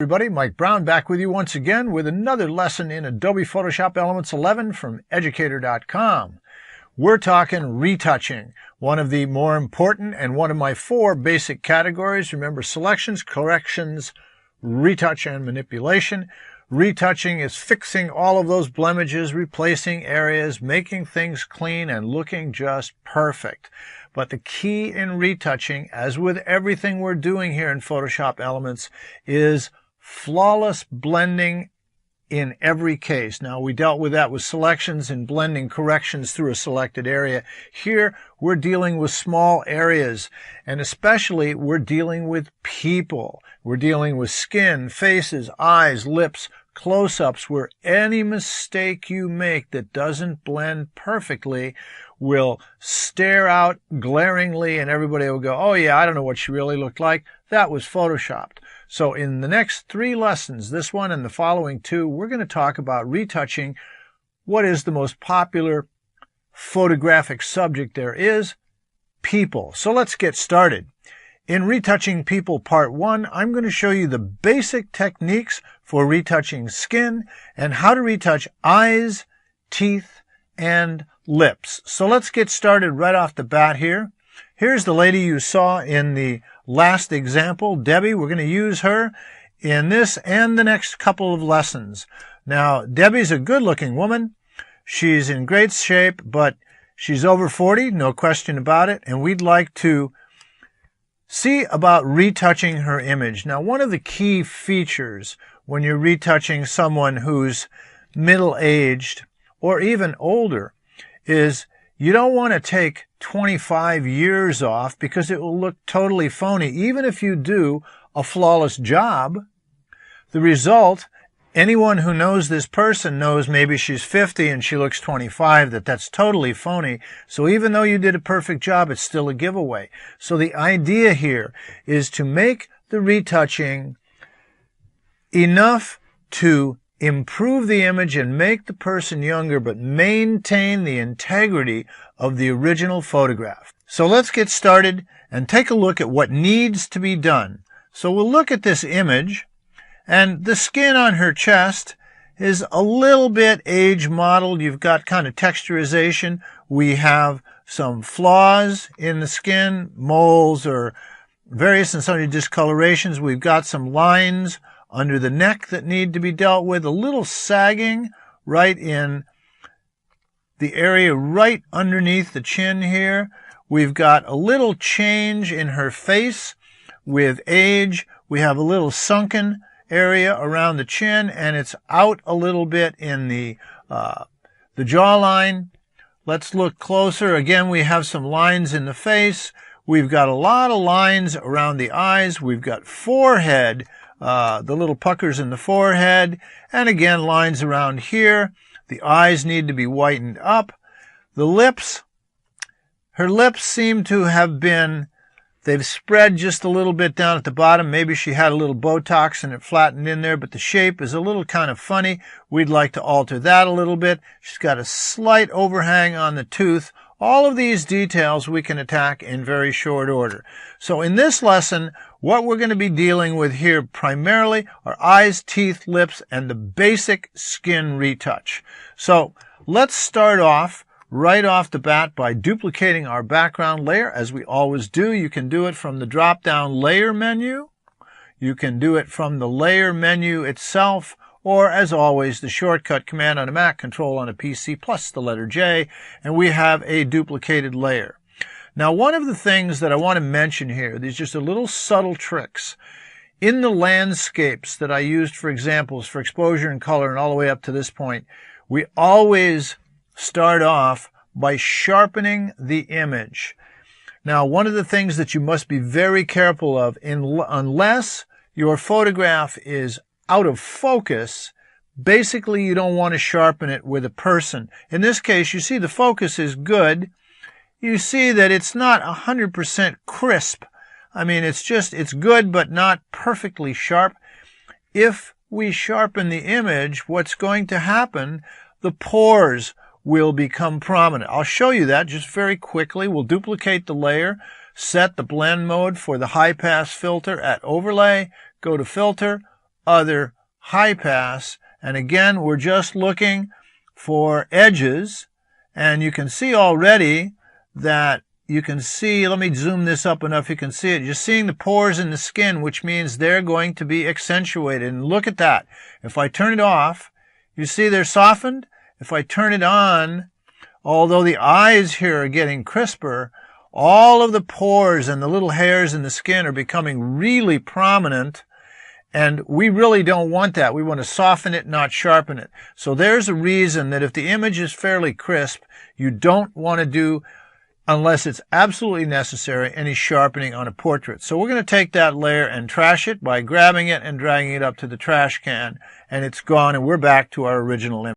Everybody, Mike Brown back with you once again with another lesson in Adobe Photoshop Elements 11 from Educator.com. We're talking retouching, one of the more important and one of my 4 basic categories. Remember, selections, corrections, retouch, and manipulation. Retouching is fixing all of those blemishes, replacing areas, making things clean, and looking just perfect. But the key in retouching, as with everything we're doing here in Photoshop Elements, is flawless blending in every case. Now, we dealt with that with selections and blending corrections through a selected area. Here, we're dealing with small areas, and especially we're dealing with people. We're dealing with skin, faces, eyes, lips, close-ups, where any mistake you make that doesn't blend perfectly will stare out glaringly, and everybody will go, oh yeah, I don't know what she really looked like. That was photoshopped. So in the next 3 lessons, this one and the following 2, we're going to talk about retouching what is the most popular photographic subject there is, people. So let's get started. In Retouching People Part 1, I'm going to show you the basic techniques for retouching skin and how to retouch eyes, teeth, and lips. So let's get started right off the bat here. Here's the lady you saw in the last example, Debbie. We're going to use her in this and the next couple of lessons. Now, Debbie's a good-looking woman. She's in great shape, but she's over 40, no question about it, and we'd like to see about retouching her image. Now, one of the key features when you're retouching someone who's middle-aged or even older is you don't want to take 25 years off because it will look totally phony. Even if you do a flawless job, the result, anyone who knows this person knows maybe she's 50 and she looks 25, that's totally phony. So even though you did a perfect job, it's still a giveaway. So the idea here is to make the retouching enough to improve the image and make the person younger, but maintain the integrity of the original photograph. So let's get started and take a look at what needs to be done. So we'll look at this image, and the skin on her chest is a little bit age modeled. You've got kind of texturization. We have some flaws in the skin, moles or various and sundry discolorations. We've got some lines under the neck that need to be dealt with, a little sagging right in the area right underneath the chin here. We've got a little change in her face with age. We have a little sunken area around the chin, and it's out a little bit in the jawline. Let's look closer. Again, we have some lines in the face. We've got a lot of lines around the eyes. We've got forehead, the little puckers in the forehead, and again, lines around here. The eyes need to be whitened up. The lips, her lips seem to have been, they've spread just a little bit down at the bottom. Maybe she had a little Botox and it flattened in there, but the shape is a little kind of funny. We'd like to alter that a little bit. She's got a slight overhang on the tooth. All of these details we can attack in very short order. So in this lesson, what we're going to be dealing with here primarily are eyes, teeth, lips, and the basic skin retouch. So let's start off right off the bat by duplicating our background layer, as we always do. You can do it from the drop-down layer menu. You can do it from the layer menu itself, or as always, the shortcut command on a Mac, control on a PC, plus the letter J, and we have a duplicated layer. Now, one of the things that I want to mention here, these just are little subtle tricks. In the landscapes that I used for examples for exposure and color and all the way up to this point, we always start off by sharpening the image. Now, one of the things that you must be very careful of, unless your photograph is out of focus, basically you don't want to sharpen it with a person. In this case, you see the focus is good. You see that it's not 100% crisp. I mean, it's good, but not perfectly sharp. If we sharpen the image, what's going to happen? The pores will become prominent. I'll show you that just very quickly. We'll duplicate the layer, set the blend mode for the high pass filter at overlay, go to filter, other high pass. And again, we're just looking for edges. And you can see already that let me zoom this up enough you can see it. You're seeing the pores in the skin, which means they're going to be accentuated. And look at that. If I turn it off, you see they're softened. If I turn it on, although the eyes here are getting crisper, all of the pores and the little hairs in the skin are becoming really prominent. And we really don't want that. We want to soften it, not sharpen it. So there's a reason that if the image is fairly crisp, you don't want to do, unless it's absolutely necessary, any sharpening on a portrait. So we're going to take that layer and trash it by grabbing it and dragging it up to the trash can, and it's gone, and we're back to our original image.